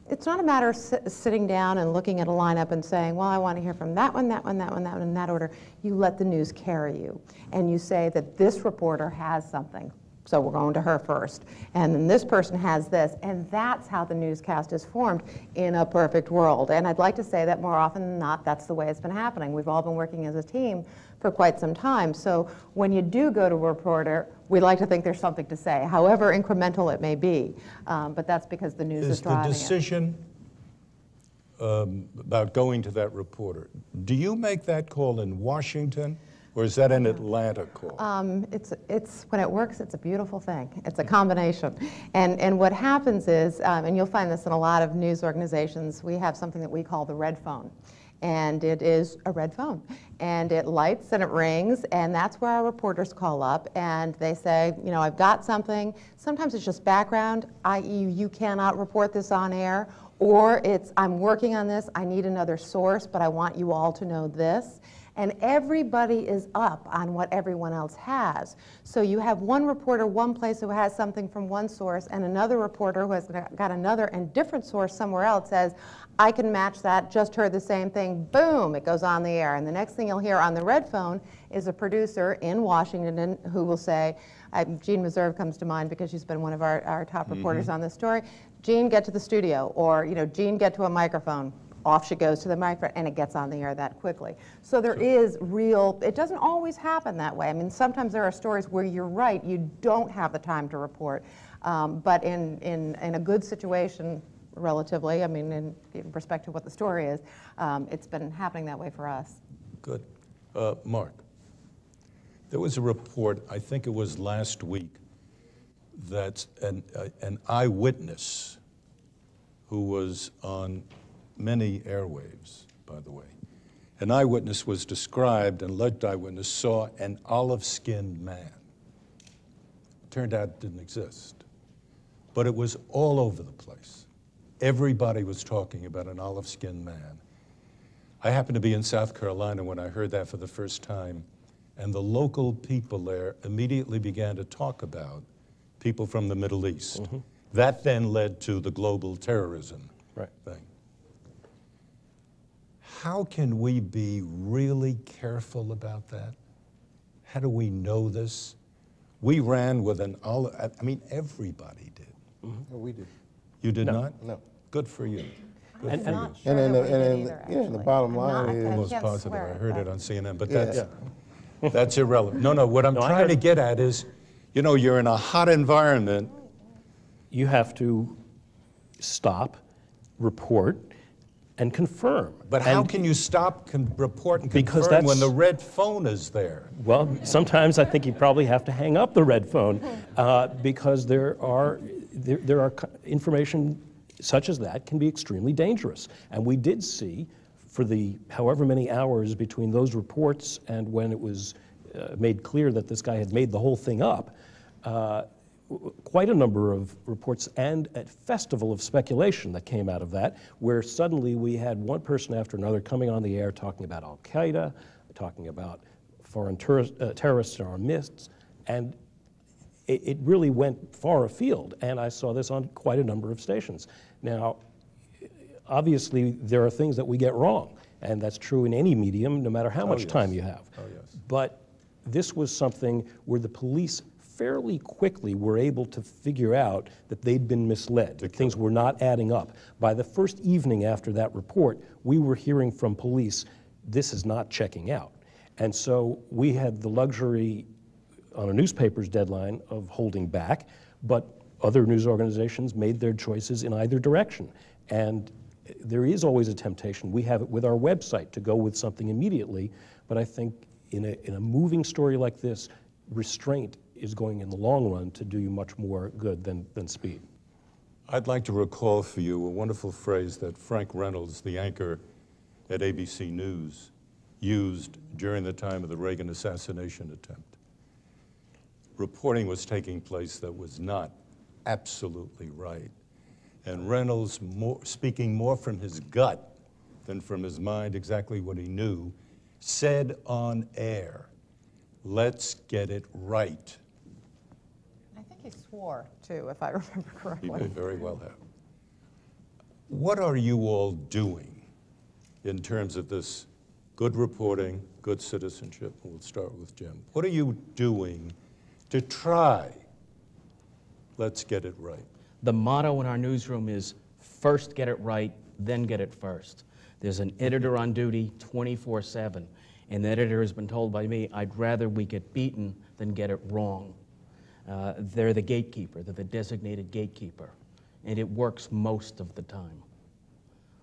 it's not a matter of sitting down and looking at a lineup and saying, well, I want to hear from that one, that one, that one, that one, in that order. You let the news carry you. And you say that this reporter has something. So we're going to her first. And then this person has this. And that's how the newscast is formed in a perfect world. And I'd like to say that more often than not, that's the way it's been happening. We've all been working as a team for quite some time. So when you do go to a reporter, we like to think there's something to say, however incremental it may be. But that's because the news is driving it. Is the decision about going to that reporter, do you make that call in Washington? Or is that an Atlanta call? It's when it works, it's a beautiful thing. It's a combination. And what happens is, and you'll find this in a lot of news organizations, we have something that we call the red phone. And it is a red phone. And it lights and it rings, and that's where our reporters call up and they say, you know, I've got something. Sometimes it's just background, i.e. you cannot report this on air, or it's I'm working on this, I need another source, but I want you all to know this. And everybody is up on what everyone else has. So you have one reporter one place who has something from one source, and another reporter who has got another and different source somewhere else says, I can match that, just heard the same thing, boom, it goes on the air. And the next thing you'll hear on the red phone is a producer in Washington who will say, Jean Meserve comes to mind because she's been one of our top reporters on this story, Jean, get to the studio, or Jean, get to a microphone. Off she goes to the microphone, and it gets on the air that quickly. So there is real, it doesn't always happen that way. I mean, sometimes there are stories where you're right, you don't have the time to report. But in a good situation, relatively, I mean, in respect to what the story is, it's been happening that way for us. Good. Mark, there was a report, I think it was last week, that an eyewitness who was on many airwaves, by the way. An eyewitness was described, an alleged eyewitness saw an olive-skinned man. Turned out it didn't exist. But it was all over the place. Everybody was talking about an olive-skinned man. I happened to be in South Carolina when I heard that for the first time, and the local people there immediately began to talk about people from the Middle East. Mm-hmm. That then led to the global terrorism thing. How can we be really careful about that? How do we know this? We ran with an olive, I mean, everybody did. Mm-hmm. No, we did. You did not? No. Good for you. I'm not And sure then that we did either, the actually. bottom I'm line not- is... I Almost can't positive. swear I it, heard but- it on CNN, but Yeah. that's irrelevant. No, what I'm trying to get at is, you're in a hot environment. You have to stop, report, and confirm. But how can you stop, report, and Because confirm when that's- the red phone is there? Well, sometimes I think you probably have to hang up the red phone because there are information such as that can be extremely dangerous. And we did see, for the however many hours between those reports and when it was made clear that this guy had made the whole thing up, quite a number of reports and a festival of speculation that came out of that, where suddenly we had one person after another coming on the air talking about Al-Qaeda, talking about foreign terrorists in our midst, and it really went far afield, and I saw this on quite a number of stations. Now, obviously, there are things that we get wrong, and that's true in any medium, no matter how much time you have. Oh, yes. But this was something where the police fairly quickly were able to figure out that they'd been misled, that things were not adding up. By the first evening after that report, we were hearing from police, this is not checking out. And so we had the luxury on a newspaper's deadline of holding back, but other news organizations made their choices in either direction. And there is always a temptation. We have it with our website to go with something immediately, but I think in a moving story like this, restraint is going in the long run to do you much more good than speed. I'd like to recall for you a wonderful phrase that Frank Reynolds, the anchor at ABC News, used during the time of the Reagan assassination attempt. Reporting was taking place that was not absolutely right. And Reynolds, speaking more from his gut than from his mind, exactly what he knew, said on air, let's get it right. I think he swore, too, if I remember He correctly. may very well have. What are you all doing in terms of this good reporting, good citizenship? We'll start with Jim. What are you doing to try let's get it right. The motto in our newsroom is first get it right, then get it first. There's an editor on duty 24/7, and the editor has been told by me, I'd rather we get beaten than get it wrong. They're the gatekeeper, they're the designated gatekeeper, and it works most of the time.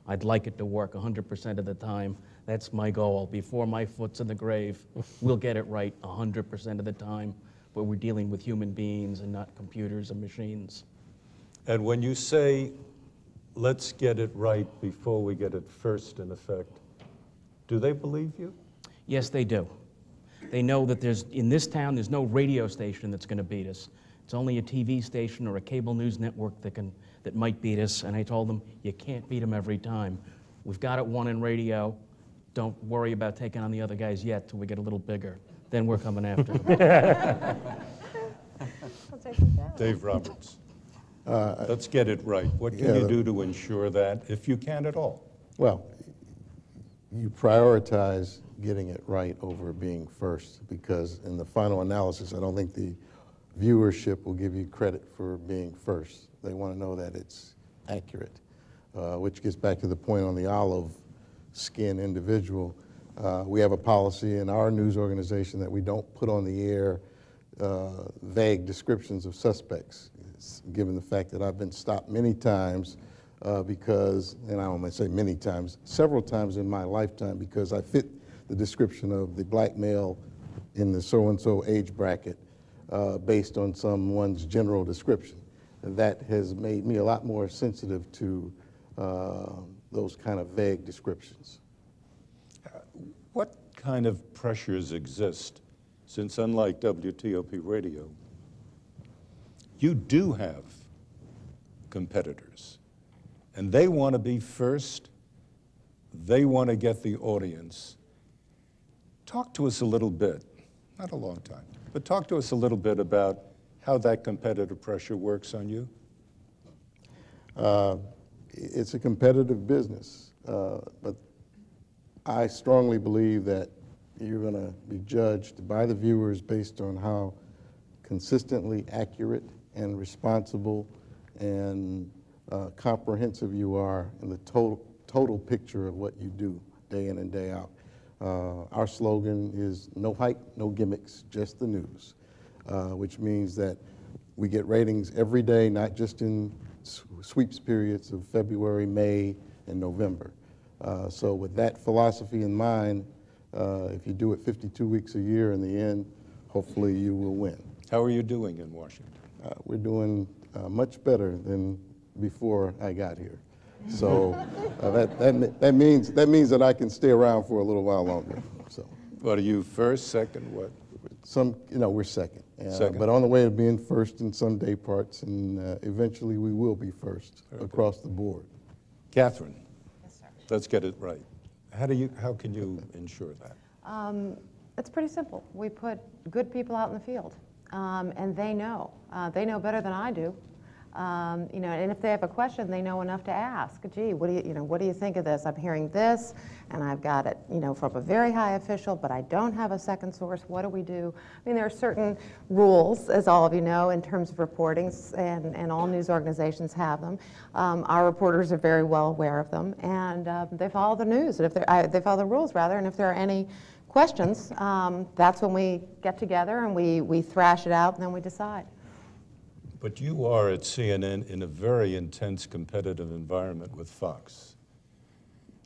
I'd like it to work 100% of the time. That's my goal. Before my foot's in the grave, we'll get it right 100% of the time, but we're dealing with human beings and not computers and machines. And when you say, let's get it right before we get it first, in effect, do they believe you? Yes, they do. They know that in this town, there's no radio station that's going to beat us. It's only a TV station or a cable news network that might beat us. And I told them, you can't beat them every time. We've got it won in radio. Don't worry about taking on the other guys yet till we get a little bigger. Then we're coming after them. Dave Roberts. Let's get it right. What can you do to ensure that, if you can at all? Well, you prioritize getting it right over being first, because in the final analysis, I don't think the viewership will give you credit for being first. They want to know that it's accurate, which gets back to the point on the olive skin individual. We have a policy in our news organization that we don't put on the air vague descriptions of suspects, given the fact that I've been stopped many times because, and I don't want to say many times, several times in my lifetime, because I fit the description of the black male in the so-and-so age bracket based on someone's general description. And that has made me a lot more sensitive to those kind of vague descriptions. What kind of pressures exist, since unlike WTOP radio, you do have competitors, and they want to be first, they want to get the audience. Talk to us a little bit, not a long time, but talk to us a little bit about how that competitive pressure works on you. It's a competitive business, but I strongly believe that you're going to be judged by the viewers based on how consistently accurate and responsible and comprehensive you are in the total picture of what you do day in and day out. Our slogan is no hype, no gimmicks, just the news, which means that we get ratings every day, not just in sweeps periods of February, May, and November. So with that philosophy in mind, if you do it 52 weeks a year, in the end, hopefully you will win. How are you doing in Washington? We're doing much better than before I got here. So that means that I can stay around for a little while longer. So. What are you, first, second, what? We're second. Second. But on the way to being first in some day parts, and eventually we will be first across the board. Catherine. Yes, sir. Let's get it right. How can you ensure that? It's pretty simple. We put good people out in the field, and they know. They know better than I do. And if they have a question, they know enough to ask. Gee, what do you think of this? I'm hearing this, and I've got it, from a very high official, but I don't have a second source. What do we do? I mean, there are certain rules, as all of you know, in terms of reporting, and all news organizations have them. Our reporters are very well aware of them, and they follow the news. And if they follow the rules, rather, and if there are any questions, that's when we get together and we thrash it out, and then we decide. But you are at CNN in a very intense competitive environment with Fox.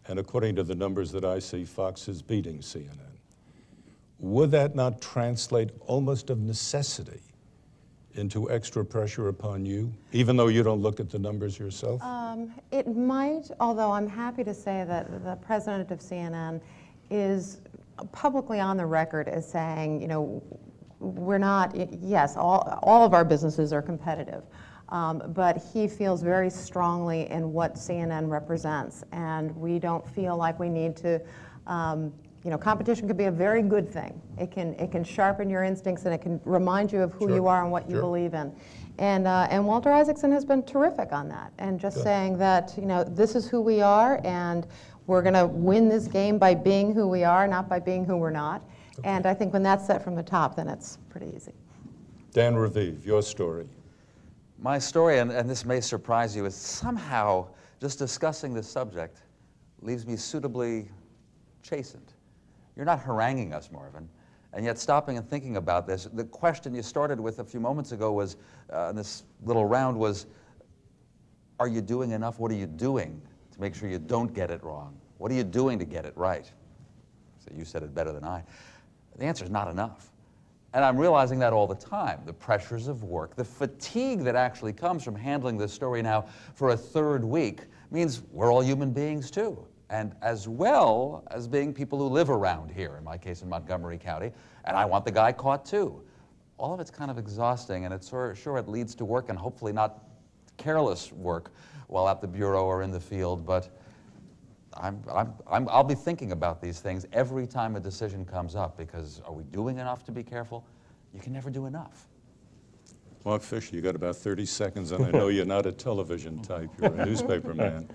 And according to the numbers that I see, Fox is beating CNN. Would that not translate almost of necessity into extra pressure upon you, even though you don't look at the numbers yourself? It might, although I'm happy to say that the president of CNN is publicly on the record as saying, we're not, yes, all of our businesses are competitive, but he feels very strongly in what CNN represents, and we don't feel like we need to, competition could be a very good thing. It can sharpen your instincts, and it can remind you of who you are and what you believe in. And Walter Isaacson has been terrific on that, and just saying that, this is who we are, and we're going to win this game by being who we are, not by being who we're not. Okay. And I think when that's set from the top, then it's pretty easy. Dan Raviv, your story. My story, and this may surprise you, is somehow just discussing this subject leaves me suitably chastened. You're not haranguing us, Marvin, and yet stopping and thinking about this, the question you started with a few moments ago was, in this little round was, are you doing enough? What are you doing to make sure you don't get it wrong? What are you doing to get it right? So you said it better than I. The answer is not enough. And I'm realizing that all the time. The pressures of work, the fatigue that actually comes from handling this story now for a third week means we're all human beings too. And as well as being people who live around here, in my case in Montgomery County, and I want the guy caught too. All of it's kind of exhausting, and it's sure it leads to work, and hopefully not careless work while at the bureau or in the field, but I'll be thinking about these things every time a decision comes up, because are we doing enough to be careful? You can never do enough. Mark Fisher, you got about 30 seconds, and I know you're not a television type, you're a newspaper man.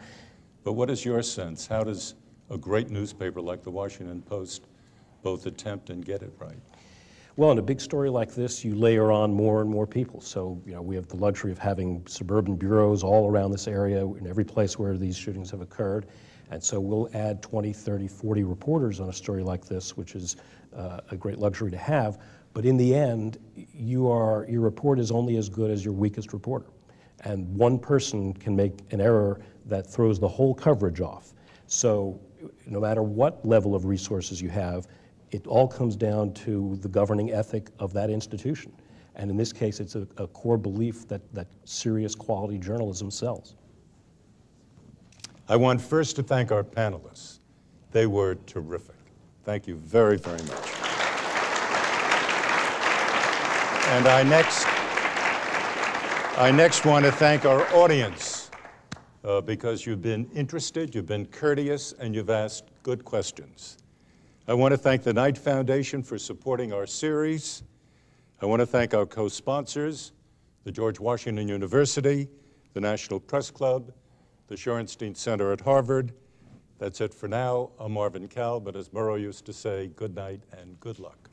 But what is your sense? How does a great newspaper like the Washington Post both attempt and get it right? Well, in a big story like this, you layer on more and more people. So, we have the luxury of having suburban bureaus all around this area, in every place where these shootings have occurred. And so we'll add 20, 30, 40 reporters on a story like this, which is a great luxury to have. But in the end, your report is only as good as your weakest reporter. And one person can make an error that throws the whole coverage off. So no matter what level of resources you have, it all comes down to the governing ethic of that institution. And in this case, it's a core belief that serious quality journalism sells. I want first to thank our panelists. They were terrific. Thank you very, very much. And I next want to thank our audience because you've been interested, you've been courteous, and you've asked good questions. I want to thank the Knight Foundation for supporting our series. I want to thank our co-sponsors, the George Washington University, the National Press Club, the Shorenstein Center at Harvard. That's it for now. I'm Marvin Kalb, but as Murrow used to say, good night and good luck.